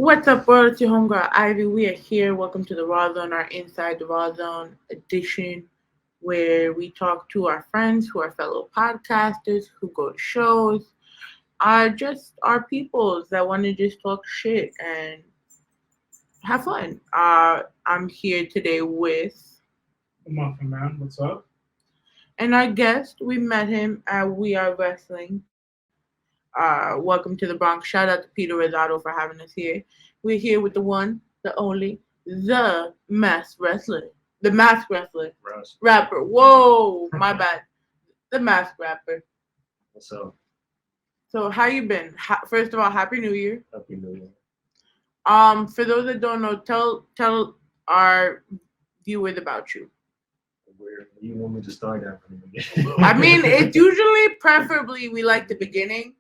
What's up, world? It's your homegirl Ivy. We are here. Welcome to the Rawrrzone, our Inside the Rawrrzone edition, where we talk to our friends who are fellow podcasters who go to shows, just our peoples that want to just talk shit and have fun. I'm here today with, Muffin Man, what's up? and our guest. We met him at We Are Wrestling. Welcome to the Bronx. Shout out to Peter Rosado for having us here. We're here with the one, the only, the masked wrestler. The masked wrestler. Russ. Rapper. Whoa, my bad. The masked rapper. What's up? So how you been? First of all, Happy New Year. Happy New Year. For those that don't know, tell our viewers about you. Where you want me to start at from the beginning? I mean, it's usually preferably we like the beginning.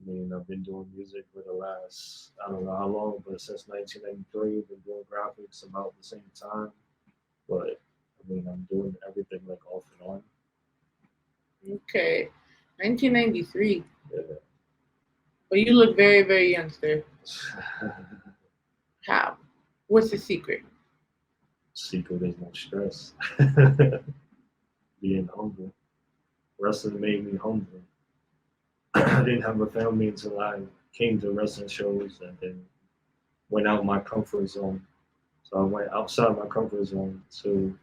I've been doing music for the last, I don't know how long, but since 1993, been doing graphics about the same time. But, I'm doing everything like off and on. Okay, 1993. Yeah. But you look very, very youngster. How? What's the secret? Secret is no stress. Being humble. Wrestling made me humble. I didn't have a family until I came to wrestling shows and then went out my comfort zone. So I went outside my comfort zone to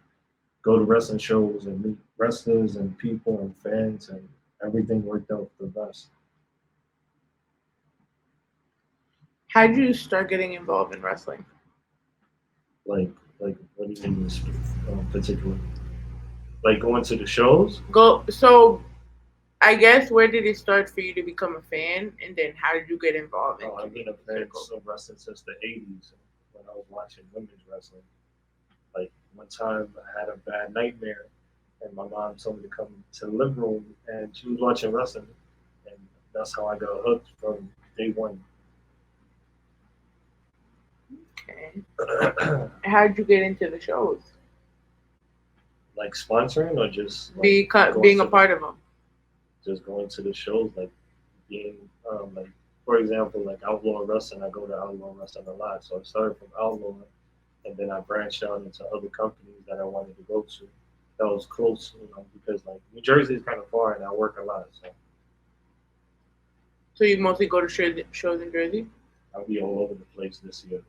go to wrestling shows and meet wrestlers and people and fans, and everything worked out the best. How did you start getting involved in wrestling? Like what do you mean particularly? Like going to the shows? So I guess where did it start for you to become a fan, and then how did you get involved in? I've been a fan of wrestling since the '80s when I was watching women's wrestling. Like one time I had a bad nightmare, and my mom told me to come to the living room, and she was watching wrestling, and that's how I got hooked from day one. Okay. How did you get into the shows? Like sponsoring or just like Being a part of them. just going to the shows, like being like for example, like Outlaw Wrestling. I go to Outlaw Wrestling a lot, so I started from Outlaw, and then I branched out into other companies that I wanted to go to. That was close, because like New Jersey is kind of far, and I work a lot, so So you mostly go to shows in Jersey? I'll be all over the place this year.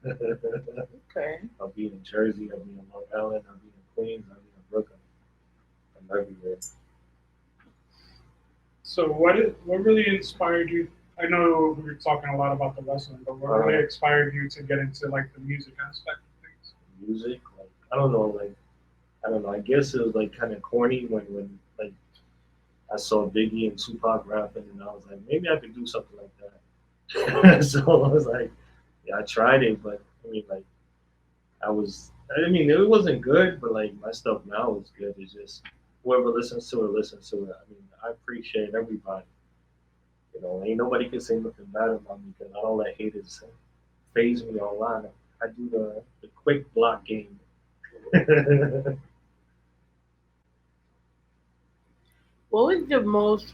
Okay. I'll be in Jersey. I'll be in Long Island. I'll be in Queens. I'll be in Brooklyn. I'm everywhere. So what really inspired you? I know we were talking a lot about the wrestling, but what really inspired you to get into like the music aspect of things? Music, like I don't know, like I don't know. I guess it was like kind of corny when like I saw Biggie and Tupac rapping, and I was like, maybe I could do something like that. So I was like, yeah, I tried it, but like it wasn't good, but like my stuff now is good. It's just whoever listens to it listens to it. I appreciate everybody. Ain't nobody can say nothing bad about me because I don't let haters phase me online. I do the quick block game. What was the most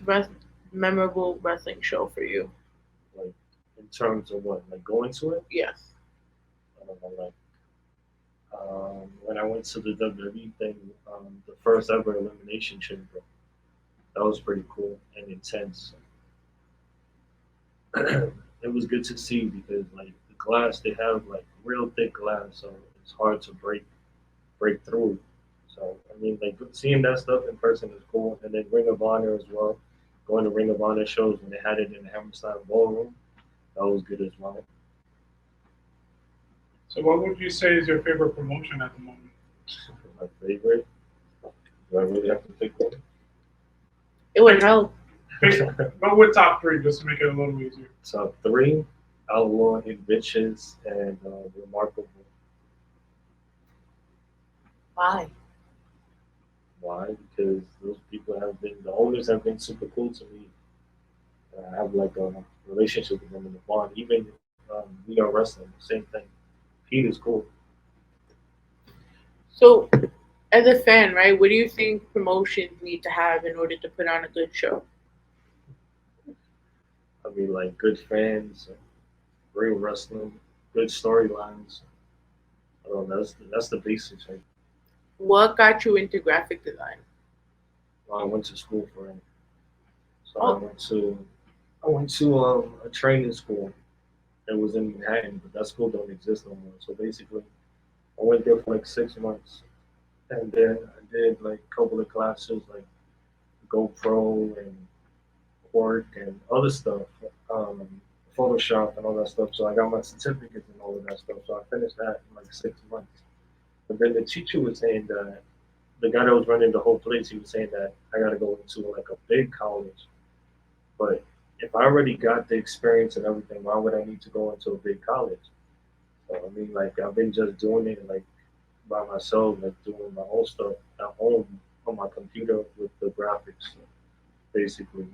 memorable wrestling show for you? Like in terms of what, like going to it? Yes. I don't know, like when I went to the WWE thing, the first ever elimination chamber. That was pretty cool and intense. It was good to see because like the glass, they have like real thick glass, so it's hard to break through. So like seeing that stuff in person is cool, and then Ring of Honor as well. Going to Ring of Honor shows when they had it in the Hammerstein Ballroom, that was good as well. So what would you say is your favorite promotion at the moment? My favorite? Do I really have to pick one? It would help. Go with top three just to make it a little easier. Top three: Outlaw, Bitches, and Remarkable. Why? Why? Because those people the owners have been super cool to me. I have like a relationship with them in the bond. Even We Are Wrestling, same thing. Pete is cool. So, as a fan, right, what do you think promotions need to have in order to put on a good show? Like good fans, real wrestling, good storylines. I don't know, that's the basics. Right? What got you into graphic design? I went to school for it. So Oh, I went to a training school. It was in Manhattan, but that school don't exist no more. So basically, I went there for like 6 months, and then I did like a couple of classes like GoPro and Quark and other stuff, um, Photoshop and all that stuff. So I got my certificates and all of that stuff. So I finished that in like 6 months. But then the teacher was saying that the guy that was running the whole place, he was saying that I got to go into like a big college. But if I already got the experience and everything, why would I need to go into a big college? So I mean, like I've been just doing it like by myself, like doing my own stuff at home on my computer with the graphics, basically.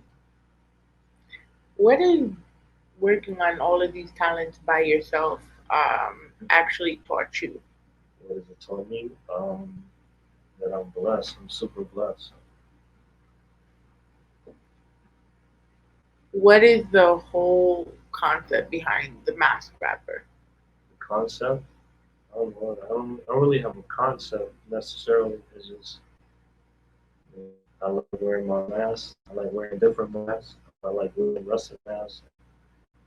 what is working on all of these talents by yourself actually taught you? What does it tell me? That I'm blessed. I'm super blessed. What is the whole concept behind the mask rapper? The concept, I don't know. I don't really have a concept necessarily. It's just I like wearing my mask. I like wearing different masks. I like wearing wrestling masks.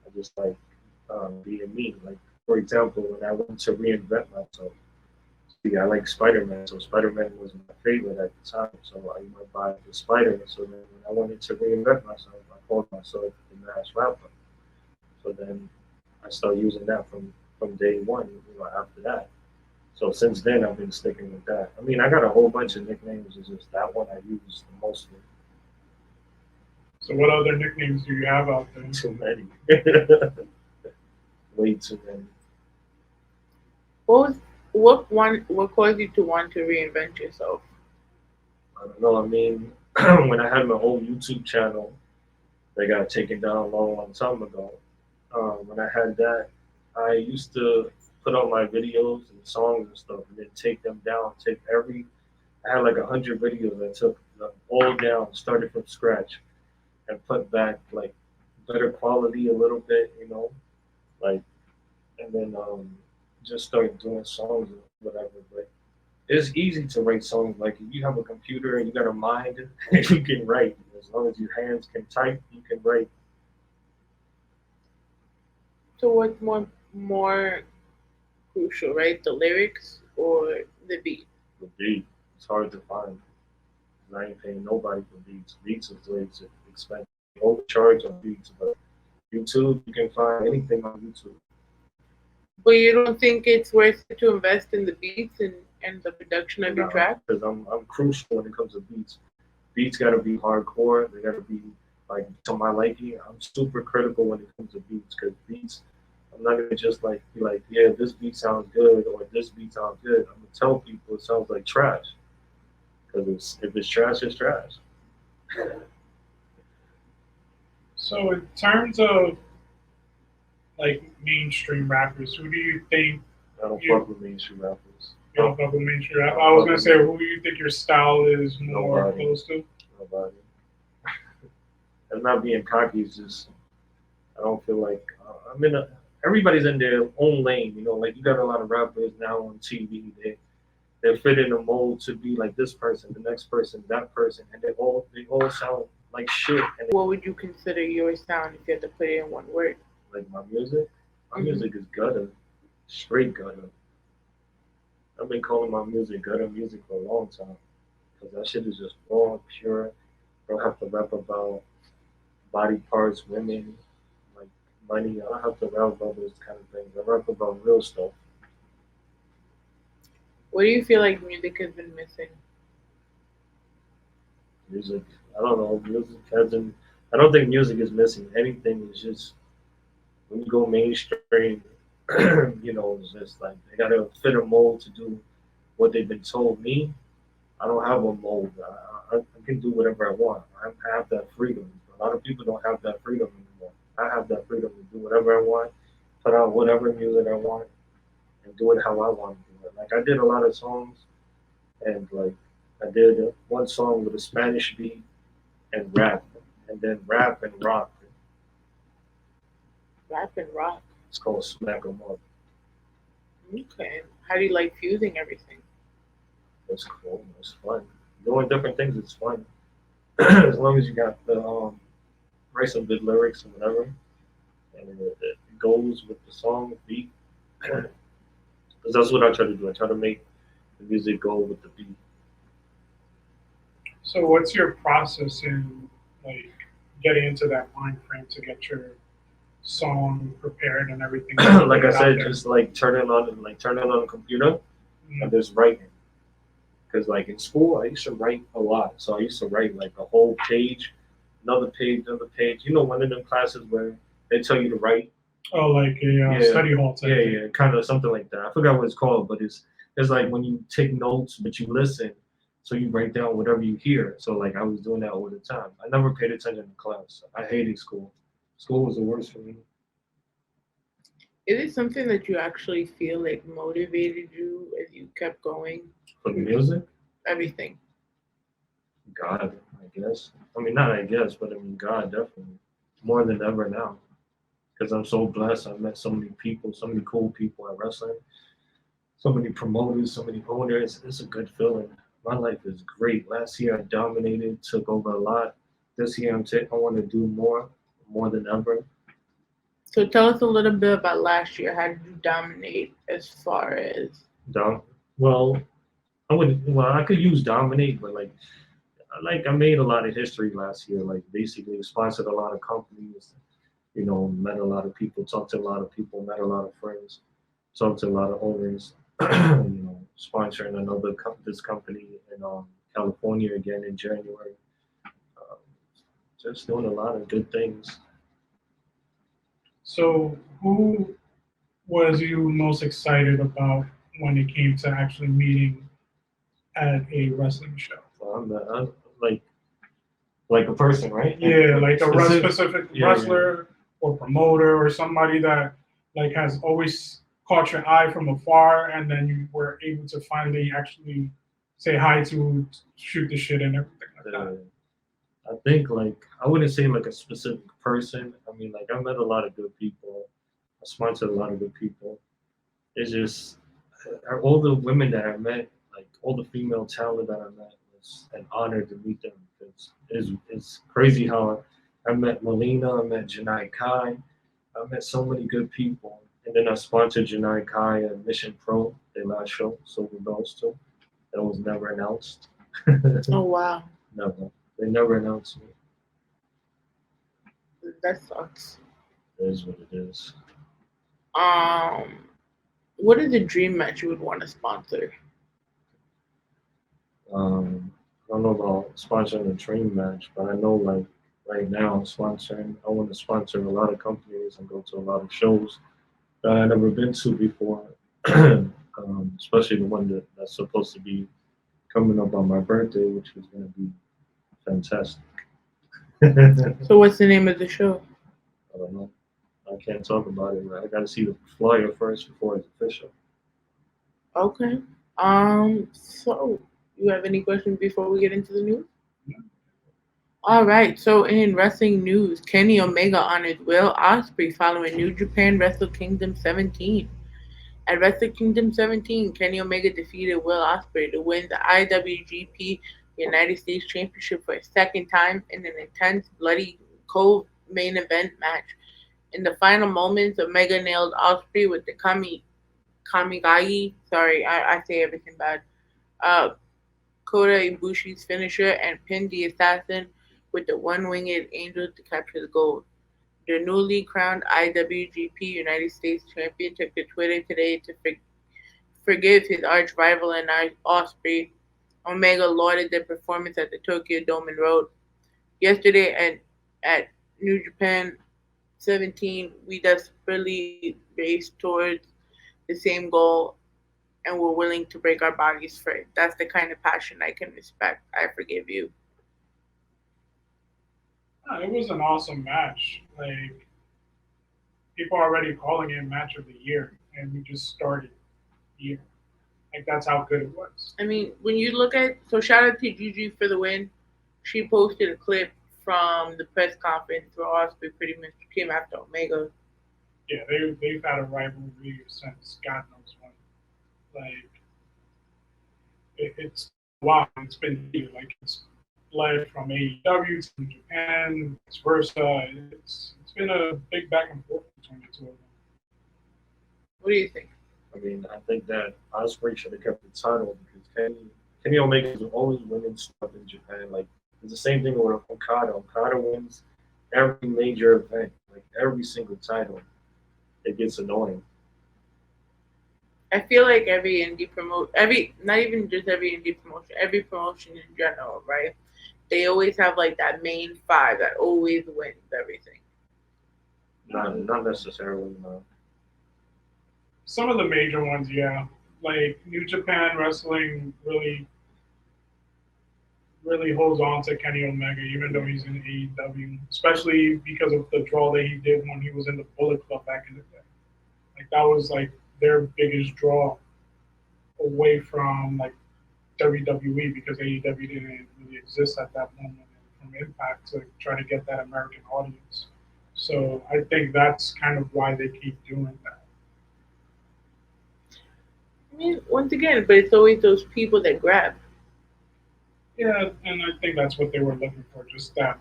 I just like being me. Like for example, when I went to reinvent myself, see, I like Spider Man. So Spider Man was my favorite at the time. So I went by the Spider. So then when I wanted to reinvent myself, I called myself the Mask Rapper. So then I started using that from day one. After that. So since then, I've been sticking with that. I mean, I got a whole bunch of nicknames. It's just that one I use the most. So what other nicknames do you have out there? Too many. Way too many. What was what caused you to want to reinvent yourself? I don't know. I mean, when I had my own YouTube channel, they got taken down a long, long time ago. When I had that, I used to put out my videos and songs and stuff, and then take them down. I had like 100 videos. I took them all down, started from scratch, and put back like better quality a little bit, like, and then just started doing songs or whatever. But it's easy to write songs. Like if you have a computer and you got a mind, you can write. As long as your hands can type, you can write. So what's more crucial, right? The lyrics or the beat? The beat, it's hard to find. I ain't paying nobody for beats. Beats is way too expensive. They overcharge on beats, but YouTube, you can find anything on YouTube. But you don't think it's worth it to invest in the beats and the production of your No, track? because I'm crucial when it comes to beats. Beats gotta be hardcore. They gotta be like to my liking. I'm super critical when it comes to beats because beats. I'm not gonna just like be like, yeah, this beat sounds good or this beat sounds good. I'm gonna tell people it sounds like trash because if it's trash, it's trash. So in terms of like mainstream rappers, who do you think I don't you, fuck with mainstream rappers. you don't fuck with mainstream rap? I was gonna say, who do you think your style is more Nobody. close to? Nobody. I'm not being cocky. It's just I don't feel like I'm in a. Everybody's in their own lane. Like you got a lot of rappers now on TV. They fit in a mold to be like this person, the next person, that person, and they all sound like shit. And What would you consider your sound if you had to put it in one word? like my music, my Mhm. music is gutter, straight gutter. I've been calling my music gutter music for a long time because that shit is just raw, pure. I don't have to rap about body parts, women, like money. I don't have to rap about those kind of things. I rap about real stuff. What do you feel like music has been missing? Music, I don't know. Music hasn't. I don't think music is missing anything. It's just when you go mainstream, it's just like they gotta fit a mold to do what they've been told. Me, I don't have a mold. I can do whatever I want. I have that freedom. A lot of people don't have that freedom anymore. I have that freedom to do whatever I want, put out whatever music I want, and do it how I want to do it. Like I did a lot of songs, and like I did one song with a Spanish beat and rap, and then rap and rock. Rap and rock. It's called Smack 'em Up. Okay. How do you like fusing everything? It's cool. It's fun. Doing different things is fun. As long as you got the write some good lyrics or whatever, and it goes with the song beat. Because that's what I try to do. I try to make the music go with the beat. So what's your process in like getting into that mind frame to get your song prepared and everything? Like I said, just like turn it on the computer and just writing. Because like in school, I used to write a lot. So I used to write like a whole page, another page, another page. You know, one of them classes where they tell you to write. Oh, like a study hall type Yeah, thing. yeah, kind of something like that. I forgot what it's called, but it's like when you take notes, but you listen, so you write down whatever you hear. So like I was doing that all the time. I never paid attention in class. I hated school. School was the worst for me. Is it something that you actually feel like motivated you as you kept going? For the music, Everything. God, I guess. I mean, not I guess, but I mean, God, definitely. More than ever now. Because I'm so blessed. I've met so many people, so many cool people at wrestling, so many promoters, so many owners. It's a good feeling. My life is great. Last year I dominated, took over a lot. This year I want to do more than ever. So tell us a little bit about last year. How did you dominate as far as Dom, well, I could use dominate, but like I made a lot of history last year. Like basically sponsored a lot of companies. You know, met a lot of people, talked to a lot of people, met a lot of friends, talked to a lot of owners. You know, sponsoring this company in California again in January. Um, just doing a lot of good things. So who was you most excited about when it came to actually meeting at a wrestling show? So I'm like a person, right? Yeah, like a specific Yeah, wrestler or promoter or somebody that like has always caught your eye from afar, and then you were able to finally actually say hi to, shoot the shit, and everything like yeah. that. I think like I wouldn't say like a specific person. I mean like I met a lot of good people. I sponsored a lot of good people. It's just all the women that I met, like all the female talent that I met, was an honor to meet them. It's crazy how I met Melina, I met Janai Kai, I met so many good people. And then I sponsored Janai Kai and Mission Pro, their last show, Silver Bells too. That was never announced. oh wow. Never. They never announced me. That sucks. It is what it is. Um what is a dream match you would want to sponsor? I don't know about sponsoring a dream match, but I know like right now sponsoring. I want to sponsor a lot of companies and go to a lot of shows that I've never been to before. Especially the one that's supposed to be coming up on my birthday, which is going to be fantastic. I So what's the name of the show? don't know. I can't talk about it. I got to see the flyer first before it's official. Okay. So you have any questions before we get into the news? All right. So in wrestling news, Kenny Omega honors Will Ospreay following New Japan Wrestle Kingdom 17. At Wrestle Kingdom 17, Kenny Omega defeated Will Ospreay to win the IWGP United States Championship for a second time in an intense, bloody co-main event match. In the final moments, Omega nailed Ospreay with the Kamigagi. Sorry, I say everything bad. Uh, Kota Ibushi's finisher and pinned the assassin with the one-winged angel to capture the gold. The newly crowned IWGP United States champion took to Twitter today to forgive his arch rival and Osprey. Omega lauded their performance at the Tokyo Dome and wrote, "Yesterday at New Japan 17, we desperately raced towards the same goal and were willing to break our bodies for it. That's the kind of passion I can respect. I forgive you." It was an awesome match. Like people are already calling it match of the year, and we just started the year. Like that's how good it was. I mean, when you look at so shout out to Gigi for the win. She posted a clip from the press conference where Osprey pretty much came after Omega. Yeah, they've had a rivalry since God knows when. Like it's wow, it's been heated. Like it's led from AEW to Japan, vice versa. It's been a big back and forth between the two of them. What do you think? I mean, I think that Osprey should have kept the title because Kenny Omega is always winning stuff in Japan. Like it's the same thing with Okada. Okada wins every major event, like every single title. It gets annoying. I feel like not even just every indie promotion, every promotion in general, right? They always have like that main five that always wins everything. Not necessarily, no. Some of the major ones, yeah. Like New Japan Wrestling really holds on to Kenny Omega, even though he's in AEW, especially because of the draw that he did when he was in the Bullet Club back in the day. Like that was like their biggest draw away from like WWE because AEW didn't really exist at that moment from Impact to try to get that American audience. So I think that's kind of why they keep doing that. I mean, once again, but it's always those people that grab. Yeah, and I think that's what they were looking for, just that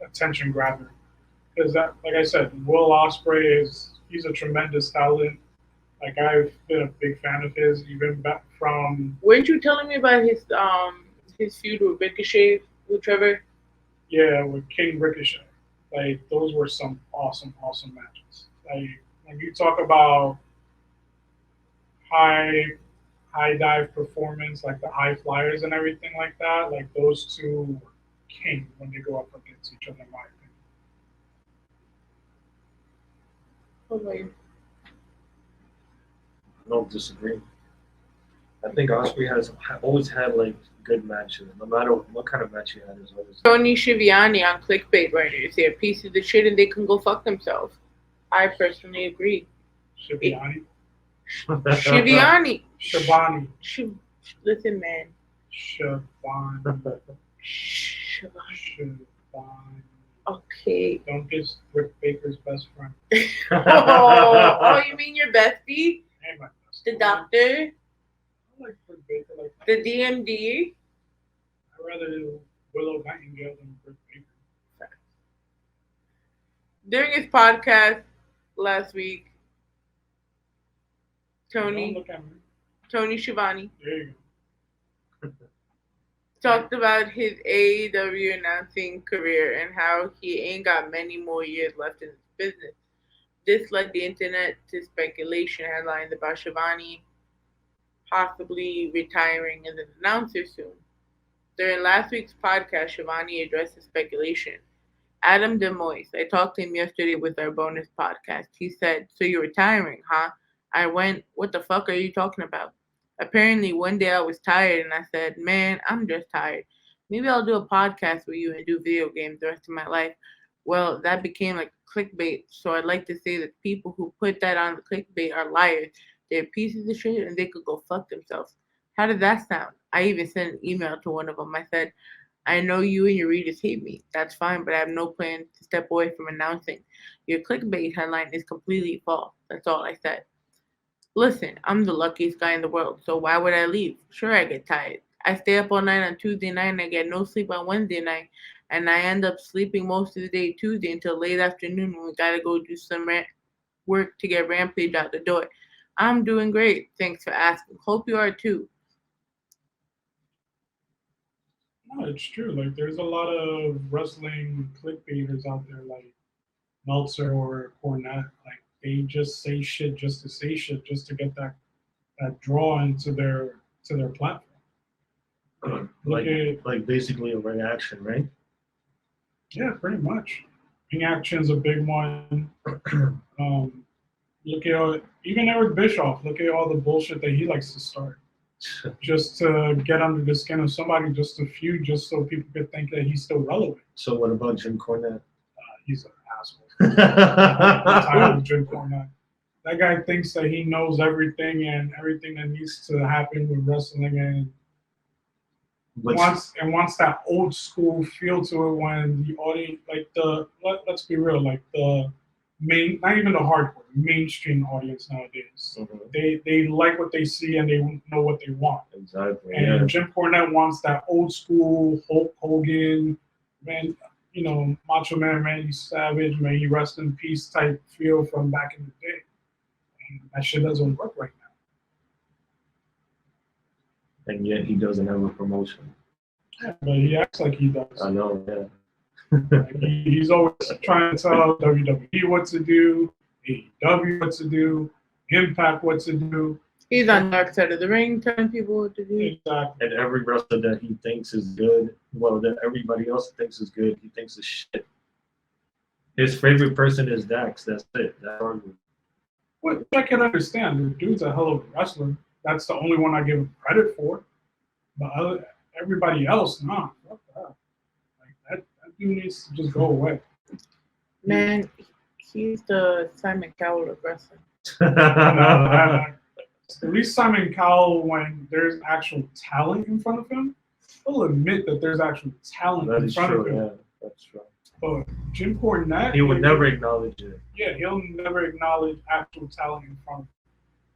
attention grabber. Because that, like I said, Will Ospreay he's a tremendous talent. Like I've been a big fan of his, even back from Weren't you telling me about his feud with Ricochet with Trevor? with King Ricochet. Like those were some awesome matches. Like when you talk about high high dive performance, like the high flyers and everything like that, like those two were king when they go up against each other, in my opinion. Oh my. No disagree. I think Osprey has always had like good matches. No matter what kind of match he had, is always. Tony Schiavone on clickbait right now. They're pieces of shit and they can go fuck themselves. I personally agree. Schiavone. Schiavone. Schiavone. Listen, man. Schiavone. Schiavone. Schiavone. Okay. Don't diss Rick Baker's best friend. Oh, you mean your bestie? Hey, my best The friend. doctor? I like Rick Baker like that. The DMD? I'd rather do Willow Nightingale than Rick Baker. During his podcast last week, Don't look at me. Tony Schiavone There you go. talked about his AEW announcing career and how he ain't got many more years left in his business. This led the internet to speculation headlines about Schiavone possibly retiring as an announcer soon. During last week's podcast, Schiavone addressed the speculation. Adam DeMoise, I talked to him yesterday with our bonus podcast. He said, "So you're retiring, huh?" I went, "What the fuck are you talking about?" Apparently, one day I was tired and I said, "Man, I'm just tired. Maybe I'll do a podcast with you and do video games the rest of my life." Well, that became like clickbait. So I'd like to say that people who put that on the clickbait are liars. They're pieces of shit and they could go fuck themselves. How did that sound? I even sent an email to one of them. I said, "I know you and your readers hate me. That's fine, but I have no plan to step away from announcing. Your clickbait headline is completely false." That's all I said. Listen, I'm the luckiest guy in the world, so why would I leave? Sure, I get tired. I stay up all night on Tuesday night and I get no sleep on Wednesday night, and I end up sleeping most of the day Tuesday until late afternoon when we gotta go do some work to get Rampage out the door. I'm doing great. Thanks for asking. Hope you are too. No, it's true. Like there's a lot of wrestling clickbaiters out there, like Meltzer or Cornette. Like they just say shit just to say shit, just to get that draw into their platform. like basically a reaction, right? Yeah, pretty much. Reaction's a big one. Look at even Eric Bischoff. Look at all the bullshit that he likes to start, just to get under the skin of somebody, just to feud, just so people could think that he's still relevant. So what about Jim Cornette? He's an asshole. I'm tired of Jim Cornette. That guy thinks that he knows everything and everything that needs to happen with wrestling, and wants that old school feel to it when the audience, let's be real, like the not even the hardcore, mainstream audience nowadays. They like what they see and they know what they want. Exactly. And Jim Cornette wants that old school Hulk Hogan, man, Macho Man, Randy Savage, may he rest in peace type feel from back in the day. And that shit doesn't work right now. And yet he doesn't have a promotion. Yeah, but he acts like he does. I know, yeah. Like he's always trying to tell WWE what to do, AEW what to do, Impact what to do. He's on Dark Side of the Ring telling people what to do. Exactly. And every wrestler that he thinks is good, well, that everybody else thinks is good, he thinks is shit. His favorite person is Dax. That's it. That's argument. Which I can understand. The dude's a hell of a wrestler. That's the only one I give him credit for. But everybody else, nah. Fuck that. Like that dude needs to just go away. Man, he's the Simon Cowell of wrestling. At least Simon Cowell, when there's actual talent in front of him, he'll admit that there's actual talent That in is front true, of him. yeah. That's true. But Jim Cornette, He would never acknowledge it. Yeah, he'll never acknowledge actual talent in front of him.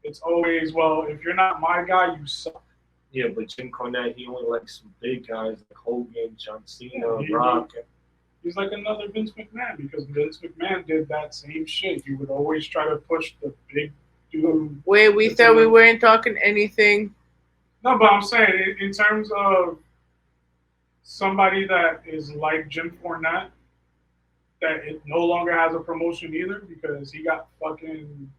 It's always, well, if you're not my guy, you suck. Yeah, but Jim Cornette, he only likes some big guys like Hogan, John Cena, Yeah, Rock. He's like another Vince McMahon because Vince McMahon did that same shit. He would always try to push the big dude. Wait, we said we weren't talking anything. No, but I'm saying in terms of somebody that is like Jim Cornette, that it no longer has a promotion either because he got fucking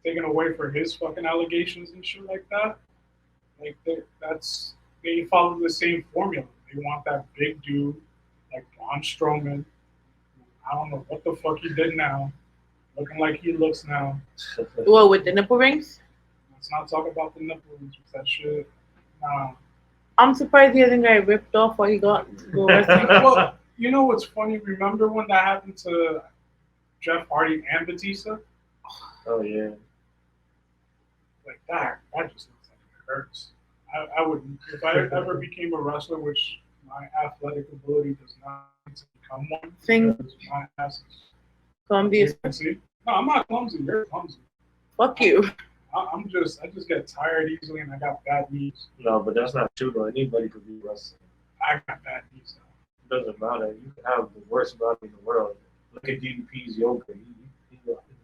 taken away for his fucking allegations and shit like that. Like they follow the same formula. They want that big dude like Braun Strowman. I don't know what the fuck he did now. Looking like he looks now. What, with the nipple rings? Let's not talk about the nipples with that shit. Nah. I'm surprised he hasn't got ripped off while he got go wrestling. Well, you know what's funny? Remember when that happened to Jeff Hardy and Batista? Oh, yeah. Like that just looks like it hurts. I would, if I ever became a wrestler, which my athletic ability does not to become one, because my ass is Clumsy. See? No, I'm not clumsy. You're clumsy. Fuck you. I just get tired easily, and I got bad knees. No, but that's not true, though. Anybody could be wrestling. I got bad knees now. It doesn't matter. You can have the worst body in the world. Look at DDP's yoga. He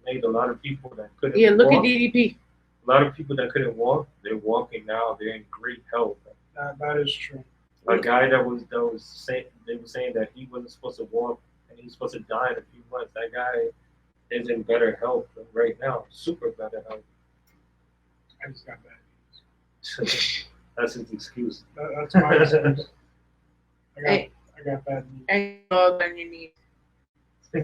made a lot of people that couldn't Yeah, look walk. at DDP. A lot of people that couldn't walk, they're walking now. They're in great health. That is true. A guy that was saying, they were saying that he wasn't supposed to walk and he was supposed to die in a few months. That guy is in better health right now, super better health. I just got bad knees. That's his excuse. That's my excuse. I got bad knees. And all on your knees. Yeah,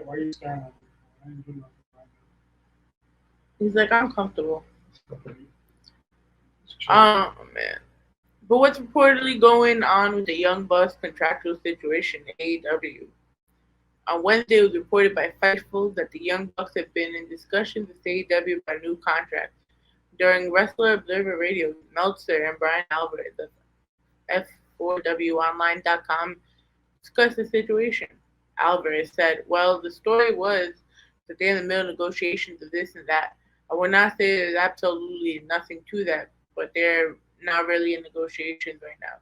why are you staring at me? I didn't do nothing right He's like, I'm comfortable. now. Oh, man. But what's reportedly going on with the Young Bucks contractual situation in AEW? On Wednesday, it was reported by Fightful that the Young Bucks have been in discussions with AEW about a new contract. During Wrestler Observer Radio, Meltzer and Brian Alvarez of F4WOnline.com discussed the situation. Alvarez said, well, the story was that they're in the middle of negotiations of this and that. I would not say there's absolutely nothing to that, but they're not really in negotiations right now.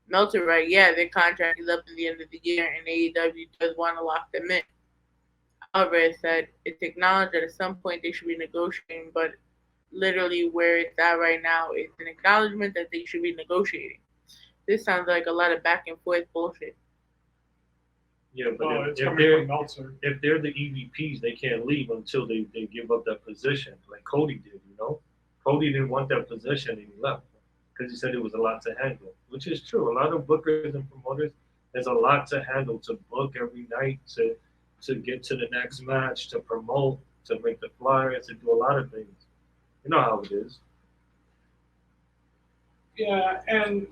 Meltzer, right? Yeah, their contract is up at the end of the year, and AEW does want to lock them in. Alvarez said it's acknowledged that at some point they should be negotiating, but literally where it's at right now, it's an acknowledgement that they should be negotiating. This sounds like a lot of back and forth bullshit. Yeah, but if they're the EVPs, they can't leave until they give up that position, like Cody did, you know? Cody didn't want that position and he left because he said it was a lot to handle, which is true. A lot of bookers and promoters, there's a lot to handle, to book every night, to get to the next match, to promote, to make the flyers, to do a lot of things. You know how it is. Yeah, and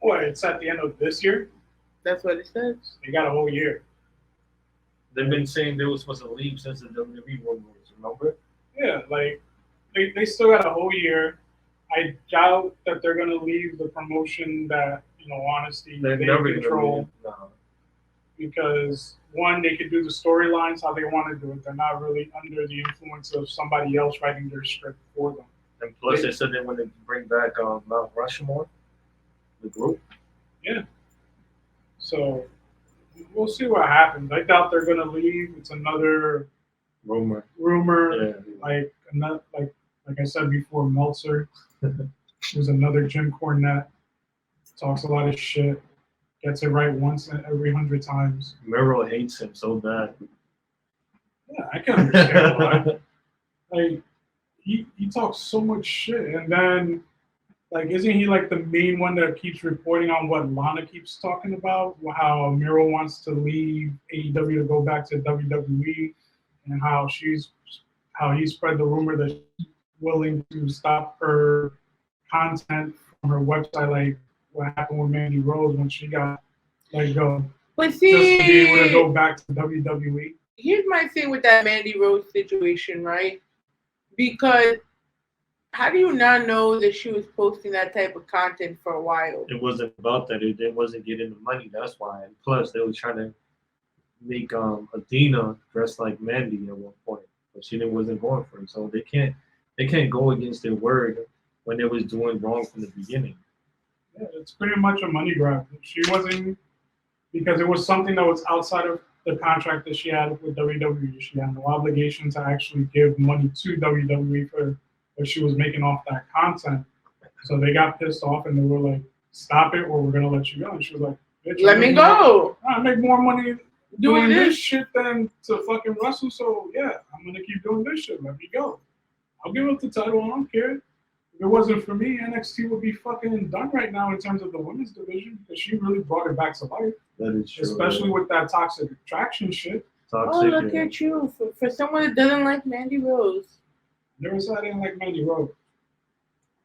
it's at the end of this year? That's what it says. They got a whole year. They've been saying they were supposed to leave since the WWE rumors, remember? Yeah, like they still got a whole year. I doubt that they're gonna leave the promotion that, honestly, They're they never control. No. Because one, they could do the storylines how they want to do it. They're not really under the influence of somebody else writing their script for them. And plus, they said they want to bring back Mount Rushmore, the group. Yeah. So we'll see what happens. I doubt they're gonna leave. It's another Rumor. rumor. Yeah. Like I said before, Meltzer. There's another Jim Cornette. Talks a lot of shit. Gets it right once every 100 times. Miro hates him so bad. Yeah, I can understand why. Like he talks so much shit, and then like isn't he like the main one that keeps reporting on what Lana keeps talking about? How Miro wants to leave AEW to go back to WWE, and how he spread the rumor that she's willing to stop her content from her website, like what happened with Mandy Rose when she got let go. But Just to be able to see, go back to WWE. here's my thing with that Mandy Rose situation, right? Because how do you not know that she was posting that type of content for a while? It wasn't about that. It wasn't getting the money. That's why. And plus, they were trying to make Athena dress like Mandy at one point, but she wasn't going for it. So they can't go against their word when they was doing wrong from the beginning. Yeah, it's pretty much a money grab. She wasn't, because it was something that was outside of the contract that she had with WWE. She had no obligation to actually give money to WWE for what she was making off that content. So they got pissed off and they were like, "Stop it, or we're gonna let you go." And she was like, "Bitch, Let me go. I make more money Doing doing this this. shit than to fucking wrestle. So yeah, I'm gonna keep doing this shit. Let me go. I'll give up the title. I don't care." If it wasn't for me, NXT would be fucking done right now in terms of the women's division, because she really brought it back to life. That is true. Especially with that toxic attraction shit. Oh, Toxic. look at you. For someone that doesn't like Mandy Rose. Never said I didn't like Mandy Rose.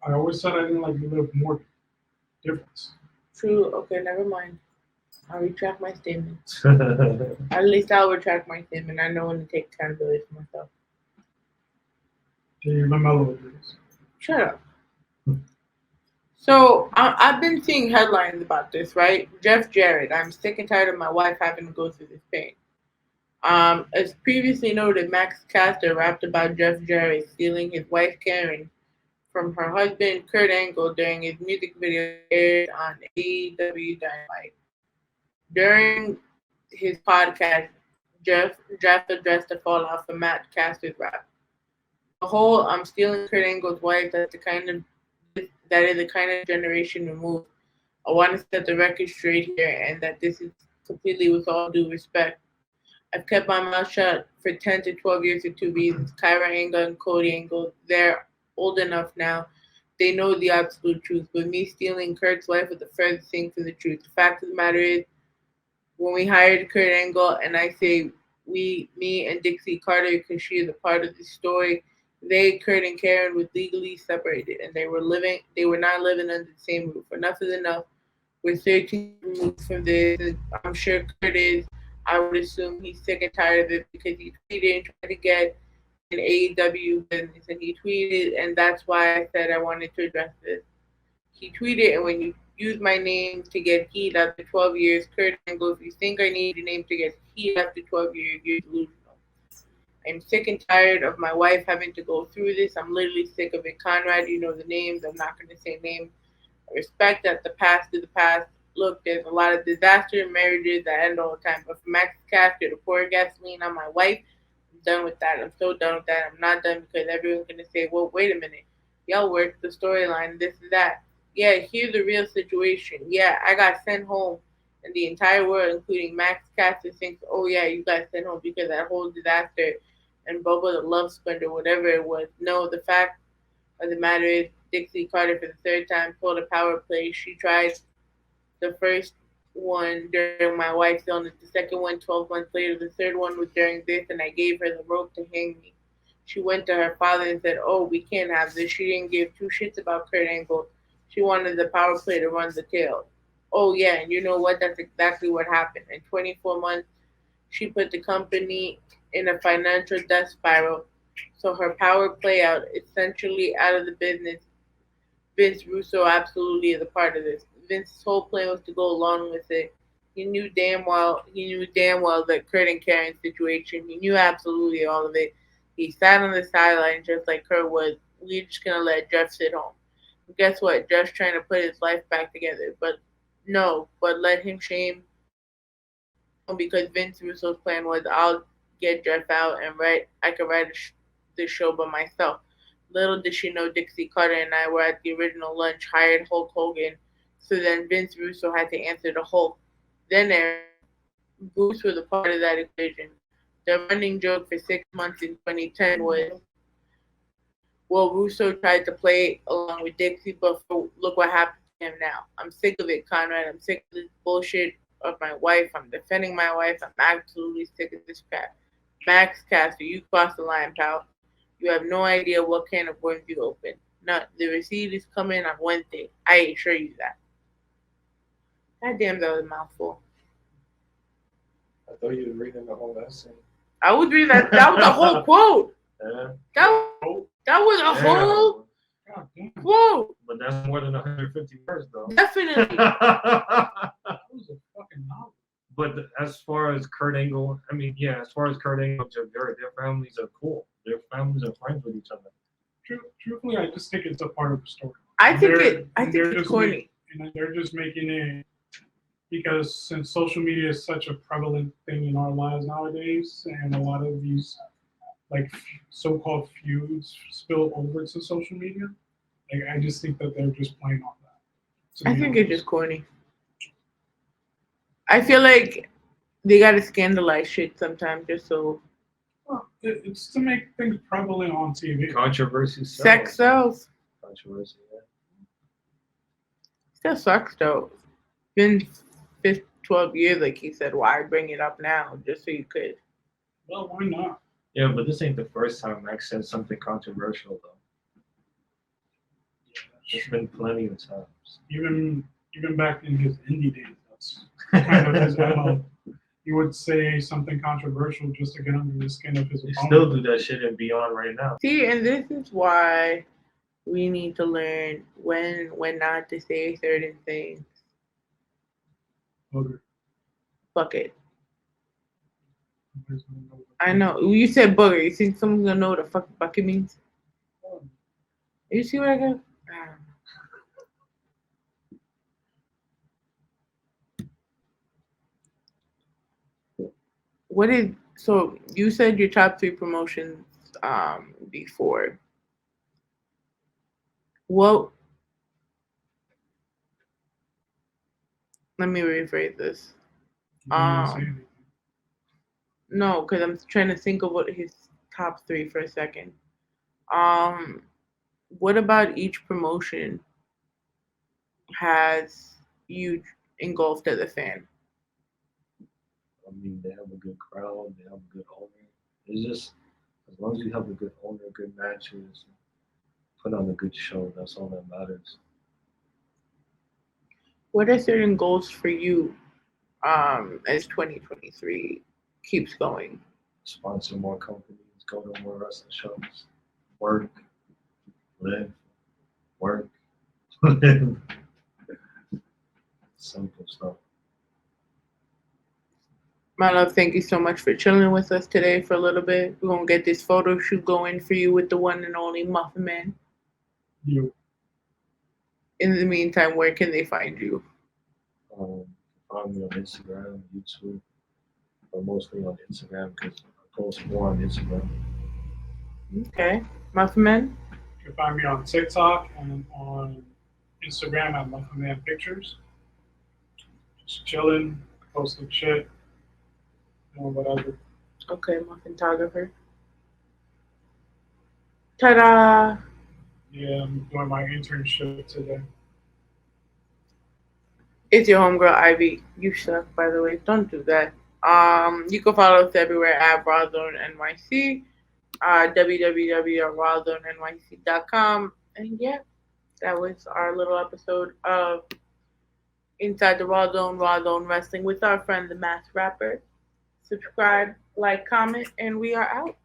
I always said I didn't like Liv Morgan. Difference. True. Okay, never mind. I'll retract my statement. and. At least I'll retract my statement. I know when to take accountability for myself. Hey, LaMelo agrees. Shut up. So I've been seeing headlines about this, right? Jeff Jarrett. I'm sick and tired of my wife having to go through this pain. As previously noted, Max Caster rapped about Jeff Jarrett stealing his wife Karen from her husband Kurt Angle during his music video aired on AEW Dynamite. During his podcast, Jeff addressed the fallout from Matt Caster's rap. The whole "I'm stealing Kurt Angle's wife" that is the kind of generation removed. I want to set the record straight here, and that this is completely with all due respect. I've kept my mouth shut for 10 to 12 years for two reasons. Kyra Angle and Cody Angle, they're old enough now. They know the absolute truth. But me stealing Kurt's wife was the furthest thing from the truth. The fact of the matter is, when we hired Kurt Angle, and I say me and Dixie Carter, because she is a part of the story, Kurt and Karen, were legally separated, and they were not living under the same roof. Enough is enough. We're 13 removed from this. I'm sure Kurt is. I would assume he's sick and tired of it, because he tweeted and tried to get an AEW business, and he tweeted, and that's why I said I wanted to address this. He tweeted, and when you use my name to get heat after 12 years, Kurt Angle, if you think I need a name to get heat after 12 years, you're delusional. I'm sick and tired of my wife having to go through this. I'm literally sick of it. Conrad, you know the names. I'm not going to say names. I respect that the past is the past. Look, there's a lot of disaster in marriages that end all the time. But for Max Caster to pour gasoline on my wife, I'm done with that. I'm so done with that. I'm not done because everyone's going to say, well, wait a minute. Y'all worked the storyline, this and that. Yeah, here's the real situation. Yeah, I got sent home. And the entire world, including Max Caster, thinks, oh, yeah, you got sent home because that whole disaster and Bubba the Love Sponge, whatever it was. No, the fact of the matter is, Dixie Carter, for the third time, pulled a power play. She tried the first one during my wife's illness, the second one 12 months later, the third one was during this, and I gave her the rope to hang me. She went to her father and said, oh, we can't have this. She didn't give two shits about Kurt Angle. She wanted the power play to run the tail. Oh, yeah, and you know what? That's exactly what happened. In 24 months, she put the company in a financial death spiral. So her power play out, essentially out of the business. Vince Russo absolutely is a part of this. Vince's whole plan was to go along with it He knew damn well that Kurt and Karen's situation. He knew absolutely all of it. He sat on the sideline just like Kurt was. We're just gonna let Jeff sit home. And guess what? Jeff's trying to put his life back together, but no. But let him shame because Vince Russo's plan was I'll get Jeff out and I can write the show by myself. Little did she know Dixie Carter and I were at the original lunch, hired Hulk Hogan, so then Vince Russo had to answer to Hulk. Then Bruce was a part of that equation. The running joke for 6 months in 2010 was, well, Russo tried to play along with Dixie, but look what happened to him now. I'm sick of it, Conrad. I'm sick of this bullshit of my wife. I'm defending my wife. I'm absolutely sick of this crap. Max Caster, you crossed the line, pal. You have no idea what can of worms you open. No, the receipt is coming on Wednesday. I assure you that. God damn, that was a mouthful. I thought you were reading the whole essay. I would read that. That was a whole quote. Yeah. That was a whole quote. But that's more than 150 words, though. Definitely. That was a fucking novel. But as far as Kurt Angle, as far as Kurt Angle, their families are cool. Their families are friends with each other. Truthfully, I just think it's a part of the story. I think it's corny. And they're just making it because since social media is such a prevalent thing in our lives nowadays, and a lot of these like so-called feuds spill over to social media, like I just think that they're just playing on that. I think it's just corny. I feel like they gotta scandalize shit sometimes just so. Well, it's to make things prevalent on TV. Controversy sells. Sex sells. Controversy, yeah. Still sucks though. Been 12 years, like he said. Why bring it up now? Just so you could. Well, why not? Yeah, but this ain't the first time Max said something controversial, though. There's been plenty of times. Even back in his indie days, that's kind of his MO. He would say something controversial just to get under the skin of his opponent. He still do that shit and beyond right now. See, and this is why we need to learn when not to say certain things. Booger. Fuck it. I know. You said booger. You think someone's gonna know what the fuck bucket means? You see what I got? So you said your top 3 promotions before. What? Let me rephrase this. No, because I'm trying to think of what his top 3 for a second. What about each promotion has you engulfed as a fan? They have a good crowd. They have a good owner. It's just as long as you have a good owner, good matches, put on a good show. That's all that matters. What are certain goals for you as 2023 keeps going? Sponsor more companies, go to more wrestling shows, work, live, work, live. Simple stuff. My love, thank you so much for chilling with us today for a little bit. We're going to get this photo shoot going for you with the one and only Muffin Man. You. In the meantime, where can they find you? Find me on Instagram, YouTube, but mostly on Instagram because I post more on Instagram. Okay. Muffin Man? You can find me on TikTok and on Instagram at Muffin Man Pictures. Just chilling, posting shit, doing whatever. Okay, Muffintographer. Ta-da! Yeah, I'm doing my internship today. It's your homegirl Ivy. You suck, by the way. Don't do that. You can follow us everywhere at Rawrrzone NYC, www.rawrzonenyc.com. And yeah, that was our little episode of Inside the Rawrrzone Wrestling with our friend the Masked Rapper. Subscribe, like, comment, and we are out.